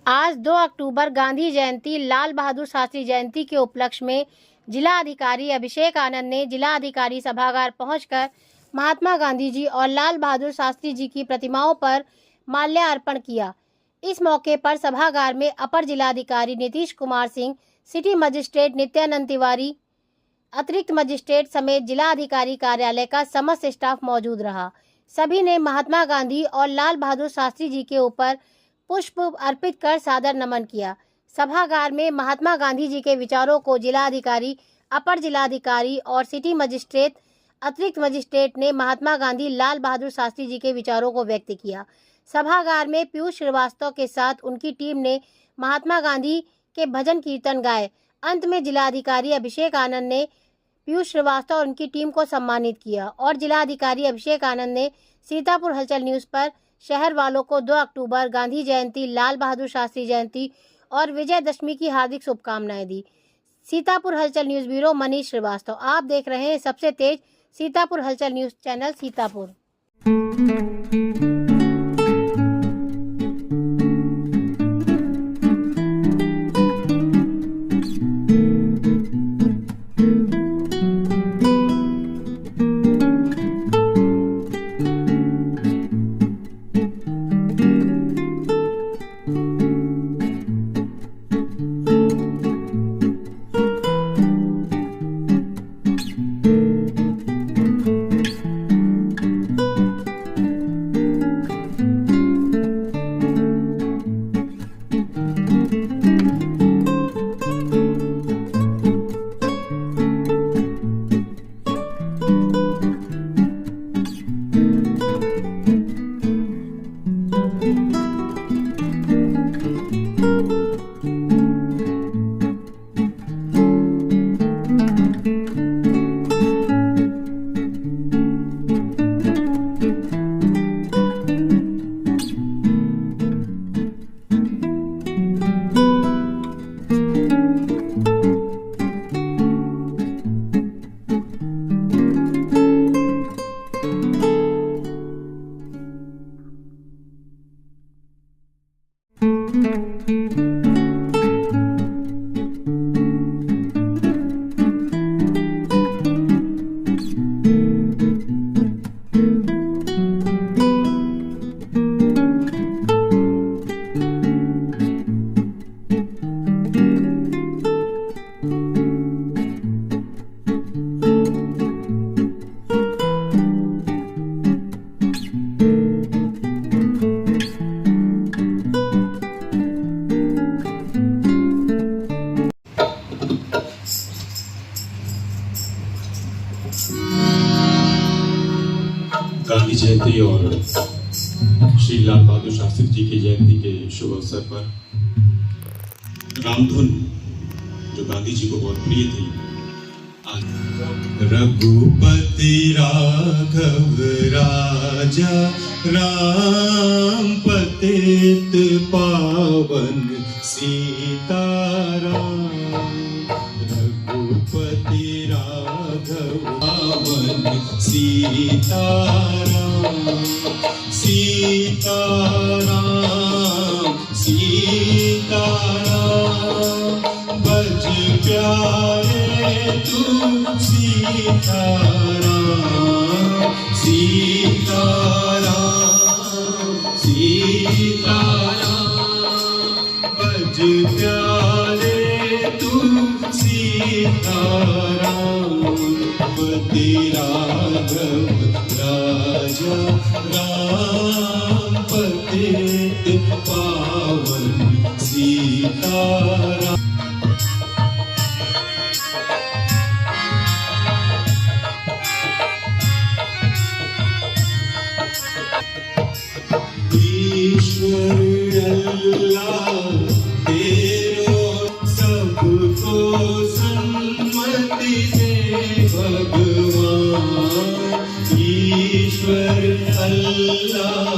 आज 2 अक्टूबर गांधी जयंती लाल बहादुर शास्त्री जयंती के उपलक्ष्य में जिला अधिकारी अभिषेक आनंद ने जिला अधिकारी सभागार पहुंचकर महात्मा गांधी जी और लाल बहादुर शास्त्री जी की प्रतिमाओं पर माल्यार्पण किया। इस मौके पर सभागार में अपर जिलाधिकारी नीतीश कुमार सिंह, सिटी मजिस्ट्रेट नित्यानंद तिवारी, अतिरिक्त मजिस्ट्रेट समेत जिला अधिकारी कार्यालय का समस्त स्टाफ मौजूद रहा। सभी ने महात्मा गांधी और लाल बहादुर शास्त्री जी के ऊपर पुष्प अर्पित कर सादर नमन किया। सभागार में महात्मा गांधी जी के विचारों को जिलाधिकारी, अपर जिलाधिकारी और सिटी मजिस्ट्रेट, अतिरिक्त मजिस्ट्रेट ने महात्मा गांधी लाल बहादुर शास्त्री जी के विचारों को व्यक्त किया। सभागार में पीयूष श्रीवास्तव के साथ उनकी टीम ने महात्मा गांधी के भजन कीर्तन गाए। अंत में जिलाधिकारी अभिषेक आनंद ने पीयूष श्रीवास्तव और उनकी टीम को सम्मानित किया और जिलाधिकारी अभिषेक आनंद ने सीतापुर हलचल न्यूज़ पर शहर वालों को 2 अक्टूबर गांधी जयंती, लाल बहादुर शास्त्री जयंती और विजयदशमी की हार्दिक शुभकामनाएं दी। सीतापुर हलचल न्यूज़ ब्यूरो मनीष श्रीवास्तव। आप देख रहे हैं सबसे तेज सीतापुर हलचल न्यूज़ चैनल सीतापुर। गांधी जयंती और श्री लाल बहादुर शास्त्री जी की जयंती के शुभ अवसर पर रामधुन जो गांधी जी को बहुत प्रिय थी, रघुपति राघव राजा राम पतित पावन सीताराम। रघुपति राघव पावन सीताराम। सीताराम सीताराम बज प्यारे तू सीताराम। सीताराम सीताराम बज प्यारे तू सीताराम। पति राघव राजा राम पतित पावन सीताराम। ईश्वर अल्लाह तेरो सबको सन्मति दे भगवान। ईश्वर अल्लाह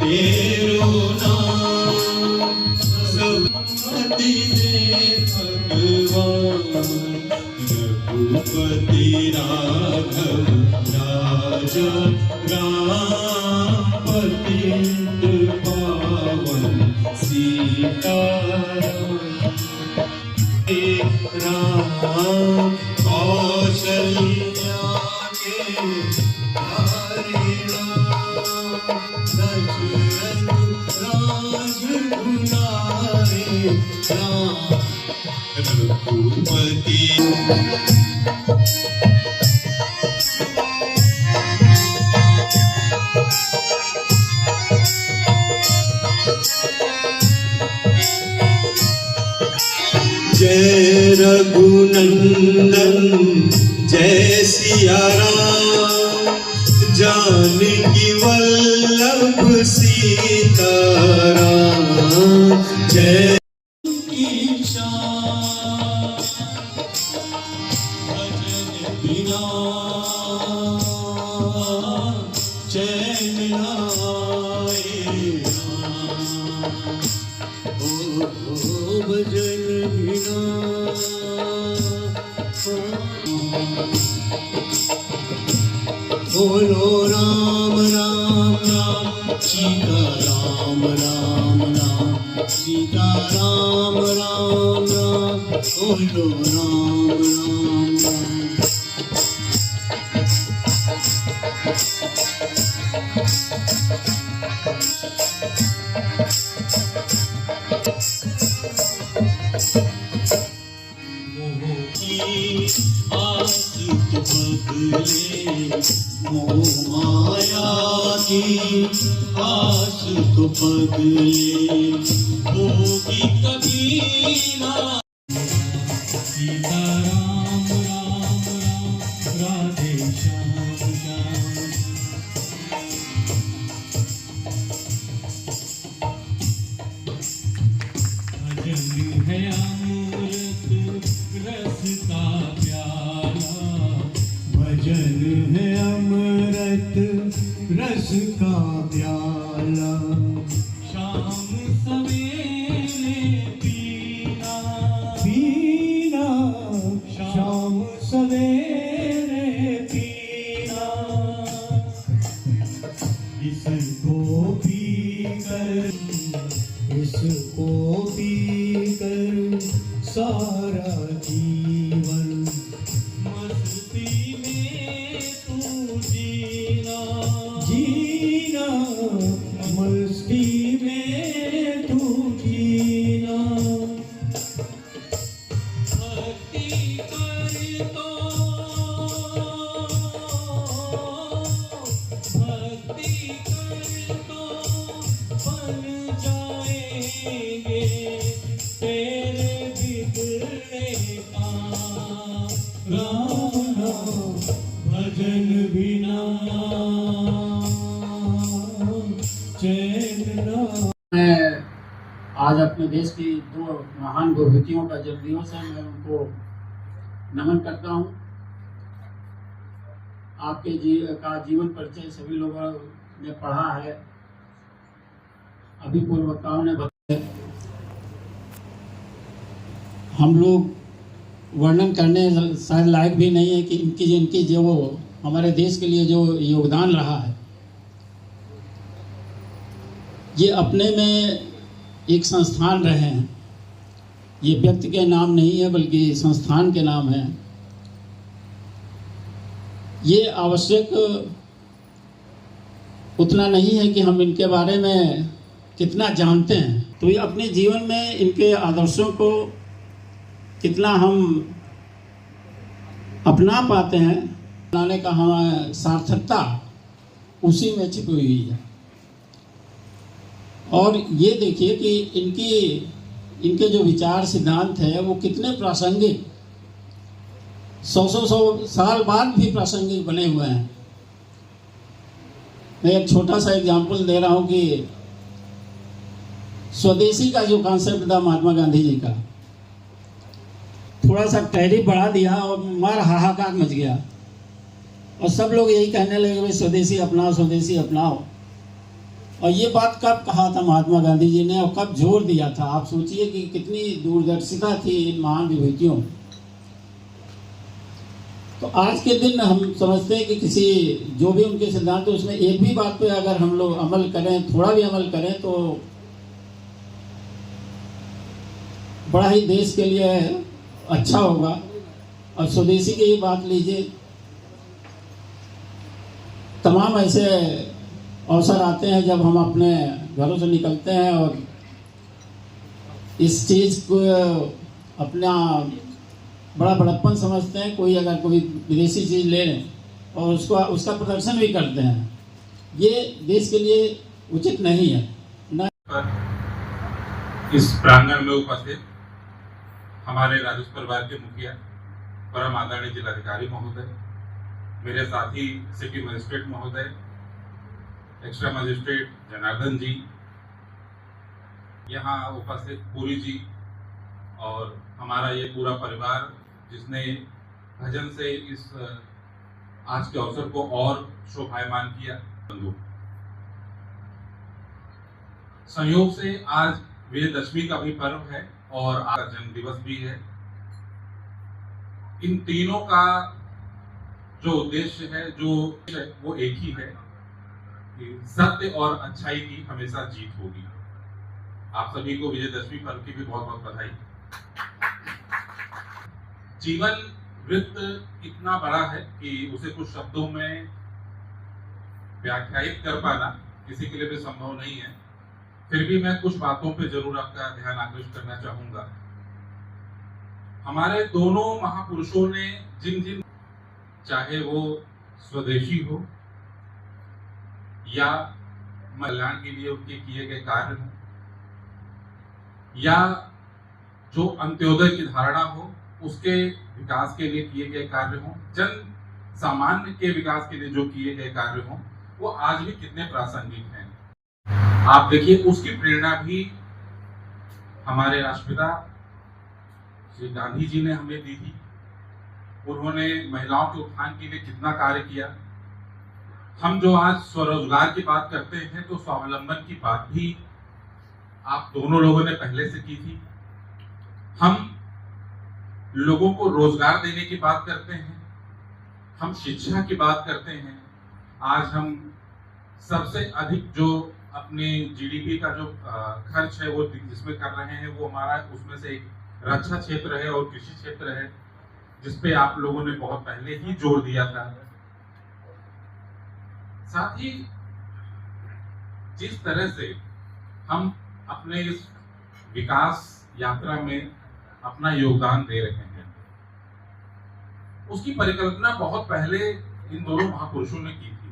तेरो नाम सन्मति दे भगवान। रघुपति राघव राजा राम पतित पावन सी राम कौशल्या के प्यारे राम दशरथ राजकुमारे राम रघुपति जय रघुनंदन जय सिया राम जानकी वल्लभ सीताराम जय ईशान भजन बिना चैन नाए ओ भजन बिना बोलो राम राम राम सीता राम राम राम सीता राम राम राम बोलो राम राम राम आस तो बदले मोह माया की आस तो बदले होगी कभी ना सीता राम राम राम राधे श्याम श्याम भजन है अमृत रस का प्याला भजन है अमृत रस का प्याला शाम सवेरे पीना पीना शाम सवेरे पीना इसको पी कर सारा जीवन मस्ती में तू जीना जीना मस्ती में तू जीना भक्ति कर तो भक्ति कर तो बन जाएंगे तेरे बिगड़े काम राम राम भजन बिना चैन ना। मैं आज अपने देश की दो महान विभूतियों का जन्मदिन है, मैं उनको नमन करता हूँ। आपके जीवन परिचय सभी लोगों ने पढ़ा है, अभी पूर्व वक्ताओं ने बताया। हम लोग वर्णन करने शायद लायक भी नहीं है कि इनकी जो हमारे देश के लिए जो योगदान रहा है, ये अपने में एक संस्थान रहे हैं। ये व्यक्ति के नाम नहीं है बल्कि संस्थान के नाम है। ये आवश्यक उतना नहीं है कि हम इनके बारे में कितना जानते हैं, तो ये अपने जीवन में इनके आदर्शों को कितना हम अपना पाते हैं, अपनाने का हमारा सार्थकता उसी में छिपी हुई है। और ये देखिए कि इनके जो विचार सिद्धांत है वो कितने प्रासंगिक, 100 साल बाद भी प्रासंगिक बने हुए हैं। मैं एक छोटा सा एग्जाम्पल दे रहा हूँ कि स्वदेशी का जो कॉन्सेप्ट था महात्मा गांधी जी का, थोड़ा सा टैरिफ बढ़ा दिया और मार हाहाकार मच गया और सब लोग यही कहने लगे भाई स्वदेशी अपनाओ, स्वदेशी अपनाओ। और ये बात कब कहा था महात्मा गांधी जी ने और कब जोर दिया था? आप सोचिए कि कितनी दूरदर्शिता थी इन महान विभूतियों। तो आज के दिन हम समझते हैं कि किसी जो भी उनके सिद्धांत है उसमें एक भी बात पे अगर हम लोग अमल करें, थोड़ा भी अमल करें, तो बड़ा ही देश के लिए अच्छा होगा। अब स्वदेशी की ही बात लीजिए, तमाम ऐसे अवसर आते हैं जब हम अपने घरों से निकलते हैं और इस चीज़ को अपना बड़ा बड़प्पन समझते हैं। कोई अगर कोई विदेशी चीज़ ले लें और उसका प्रदर्शन भी करते हैं, ये देश के लिए उचित नहीं है। इस प्रांगण में उपस्थित हमारे राजस्व परिवार के मुखिया परम आदरणीय जिलाधिकारी महोदय, मेरे साथी सिटी मजिस्ट्रेट महोदय, एक्स्ट्रा मजिस्ट्रेट जनार्दन जी, यहाँ उपस्थित पूरी जी और हमारा ये पूरा परिवार जिसने भजन से इस आज के अवसर को और शोभायमान किया। संयोग से आज विजयदशमी का भी पर्व है और आज जन्म दिवस भी है। इन तीनों का जो उद्देश्य है वो एक ही है कि सत्य और अच्छाई की हमेशा जीत होगी। आप सभी को विजयदशमी पर्व की भी बहुत बहुत बधाई। जीवन वृत्त इतना बड़ा है कि उसे कुछ शब्दों में व्याख्यायित कर पाना किसी के लिए भी संभव नहीं है। फिर भी मैं कुछ बातों पे जरूर आपका ध्यान आकृष्ट करना चाहूंगा। हमारे दोनों महापुरुषों ने जिन चाहे वो स्वदेशी हो या कल्याण के लिए उनके किए गए कार्य हो या जो अंत्योदय की धारणा हो उसके विकास के लिए किए गए कार्य हो, जन सामान्य के विकास के लिए जो किए गए कार्य हो, वो आज भी कितने प्रासंगिक हैं। आप देखिए उसकी प्रेरणा भी हमारे राष्ट्रपिता श्री गांधी जी ने हमें दी थी। उन्होंने महिलाओं के उत्थान के लिए कितना कार्य किया। हम जो आज स्वरोजगार की बात करते हैं तो स्वावलंबन की बात भी आप दोनों लोगों ने पहले से की थी। हम लोगों को रोजगार देने की बात करते हैं, हम शिक्षा की बात करते हैं। आज हम सबसे अधिक जो अपने जीडीपी का जो खर्च है वो जिसमें कर रहे हैं वो हमारा उसमें से एक रक्षा क्षेत्र है और कृषि क्षेत्र है, जिसपे आप लोगों ने बहुत पहले ही जोर दिया था। साथ ही जिस तरह से हम अपने इस विकास यात्रा में अपना योगदान दे रहे हैं उसकी परिकल्पना बहुत पहले इन दोनों महापुरुषों ने की थी।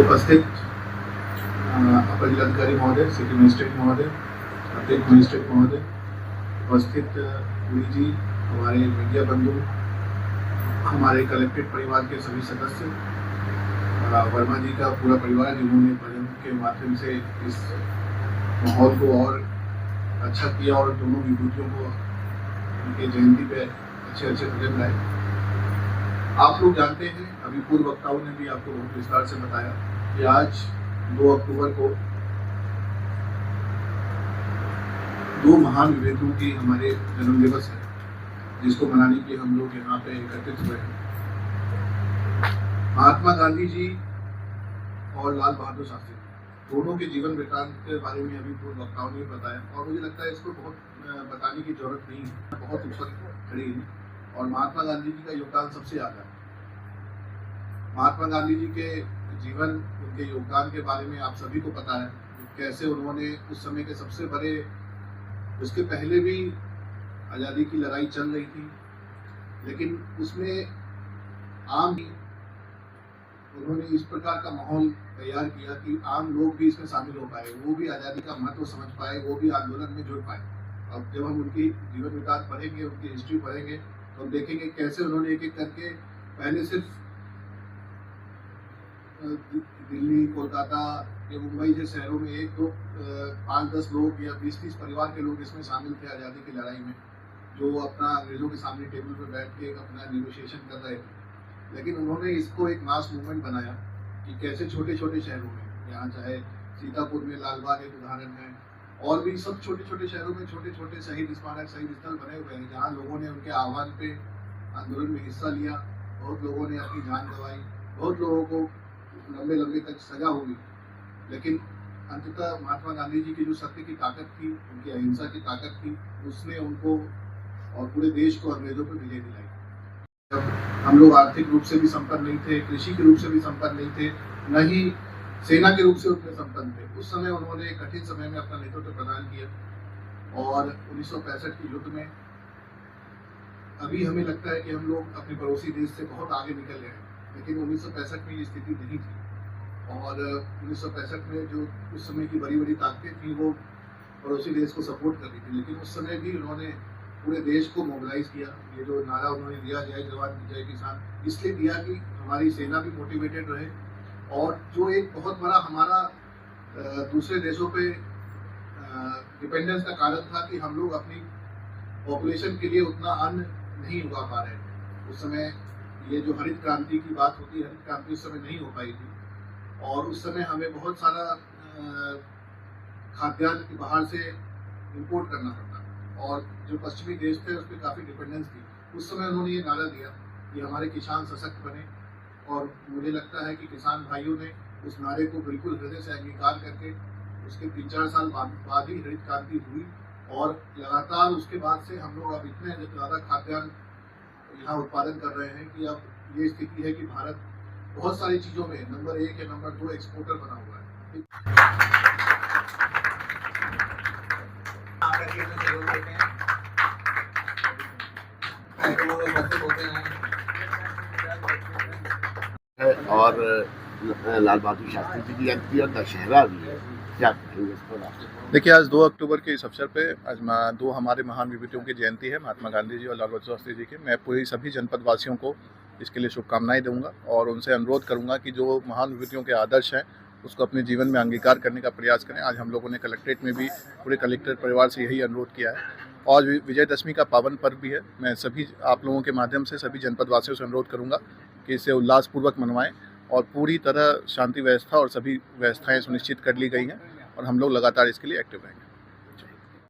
उपस्थित अपर जिलाधिकारी महोदय, सिटी मजिस्ट्रेट महोदय, अतिरिक्त मजिस्ट्रेट महोदय, उपस्थित पुरी जी, हमारे मीडिया बंधु, हमारे कलेक्टेड परिवार के सभी सदस्य, वर्मा जी का पूरा परिवार जिन्होंने भजन के माध्यम से इस माहौल को और अच्छा किया और दोनों विभूतियों को उनके जयंती पे अच्छे अच्छे भजन गाए। आप लोग जानते हैं, अभी पूर्व वक्ताओं ने भी आपको बहुत विस्तार से बताया कि आज 2 अक्टूबर को 2 महान विभूतियों की हमारे जन्म दिवस है, जिसको मनाने के हम लोग यहाँ पे एकत्रित हुए हैं। महात्मा गांधी जी और लाल बहादुर शास्त्री दोनों के जीवन वृत्तांत के बारे में अभी पूर्व वक्ताओं ने बताया और मुझे लगता है इसको बहुत बताने की जरूरत नहीं है, बहुत ऊपर खड़ी है और महात्मा गांधी जी का योगदान सबसे ज़्यादा है। महात्मा गांधी जी के जीवन, उनके योगदान के बारे में आप सभी को पता है, कैसे उन्होंने उस समय के सबसे बड़े, उसके पहले भी आज़ादी की लड़ाई चल रही थी, लेकिन उसमें आम उन्होंने इस प्रकार का माहौल तैयार किया कि आम लोग भी इसमें शामिल हो पाए, वो भी आज़ादी का महत्व समझ पाए, वो भी आंदोलन में जुड़ पाए। अब जब हम उनकी जीवन वृत्तांत पढ़ेंगे, उनकी हिस्ट्री पढ़ेंगे तो हम देखेंगे कैसे उन्होंने एक एक करके पहले सिर्फ दिल्ली, कोलकाता या मुंबई जैसे शहरों में 1-2 5-10 लोग या 20-30 परिवार के लोग इसमें शामिल थे आज़ादी की लड़ाई में, जो अपना अंग्रेजों के सामने टेबल पर बैठ के अपना निगोशिएशन कर रहे थे। लेकिन उन्होंने इसको एक मास मूवमेंट बनाया कि कैसे छोटे छोटे शहरों में, यहाँ चाहे सीतापुर में लालबाग एक उदाहरण है, और भी सब छोटे छोटे शहरों में छोटे छोटे शहीद स्मारक, शहीद स्थल बने हुए हैं, जहाँ लोगों ने उनके आह्वान पे आंदोलन में हिस्सा लिया। बहुत लोगों ने अपनी जान गंवाई, बहुत लोगों को लंबे लंबे तक सजा हुई, लेकिन अंततः महात्मा गांधी जी की जो सत्य की ताकत थी, उनकी अहिंसा की ताकत थी, उसने उनको और पूरे देश को अंग्रेजों पर विजय दिलाई। जब हम लोग आर्थिक रूप से भी संपन्न नहीं थे, कृषि के रूप से भी संपन्न नहीं थे, न ही सेना के रूप से उतने संपन्न थे, उस समय उन्होंने कठिन समय में अपना नेतृत्व प्रदान किया। और 1965 के युद्ध में अभी हमें लगता है कि हम लोग अपने पड़ोसी देश से बहुत आगे निकल गए हैं, लेकिन 1965 में ये स्थिति नहीं थी। और 1965 में जो उस समय की बड़ी बड़ी ताकतें थी वो पड़ोसी देश को सपोर्ट कर रही थी, लेकिन उस समय भी उन्होंने पूरे देश को मोबिलाइज किया। ये जो नारा उन्होंने दिया, जय जवान जय किसान, इसलिए दिया कि हमारी सेना भी मोटिवेटेड रहे। और जो एक बहुत बड़ा हमारा दूसरे देशों पे डिपेंडेंस का कारण था कि हम लोग अपनी पॉपुलेशन के लिए उतना अन्न नहीं उगा पा रहे थे। उस समय ये जो हरित क्रांति की बात होती है, हरित क्रांति उस समय नहीं हो पाई थी, और उस समय हमें बहुत सारा खाद्यान्न बाहर से इंपोर्ट करना पड़ता, और जो पश्चिमी देश थे उस पर काफ़ी डिपेंडेंस थी। उस समय उन्होंने ये नारा दिया कि हमारे किसान सशक्त बने, और मुझे लगता है कि किसान भाइयों ने उस नारे को बिल्कुल हृदय से अंगीकार करके उसके 3-4 साल बाद ही हरित क्रांति हुई, और लगातार उसके बाद से हम लोग अब इतने ज़्यादा खाद्यान्न यहाँ उत्पादन कर रहे हैं कि अब ये स्थिति है कि भारत बहुत सारी चीज़ों में नंबर 1 या नंबर 2 एक्सपोर्टर बना हुआ है। और लाल बहादुर शास्त्री जी की जयंती और दशहरा भी है, क्या कहेंगे इस पर आप? देखिए, आज 2 अक्टूबर के इस अवसर पे आज 2 हमारे महान विभूतियों की जयंती है, महात्मा गांधी जी और लाल बहादुर शास्त्री जी की। मैं पूरी सभी जनपद वासियों को इसके लिए शुभकामनाएं दूंगा और उनसे अनुरोध करूंगा कि जो महान विभूतियों के आदर्श हैं उसको अपने जीवन में अंगीकार करने का प्रयास करें। आज हम लोगों ने कलेक्ट्रेट में भी पूरे कलेक्टर परिवार से यही अनुरोध किया है। और विजयदशमी का पावन पर्व भी है। मैं सभी आप लोगों के माध्यम से सभी जनपद वासियों से अनुरोध करूंगा कि इसे उल्लासपूर्वक मनवाएं, और पूरी तरह शांति व्यवस्था और सभी व्यवस्थाएं सुनिश्चित कर ली गई हैं, और हम लोग लगातार इसके लिए एक्टिव रहेंगे।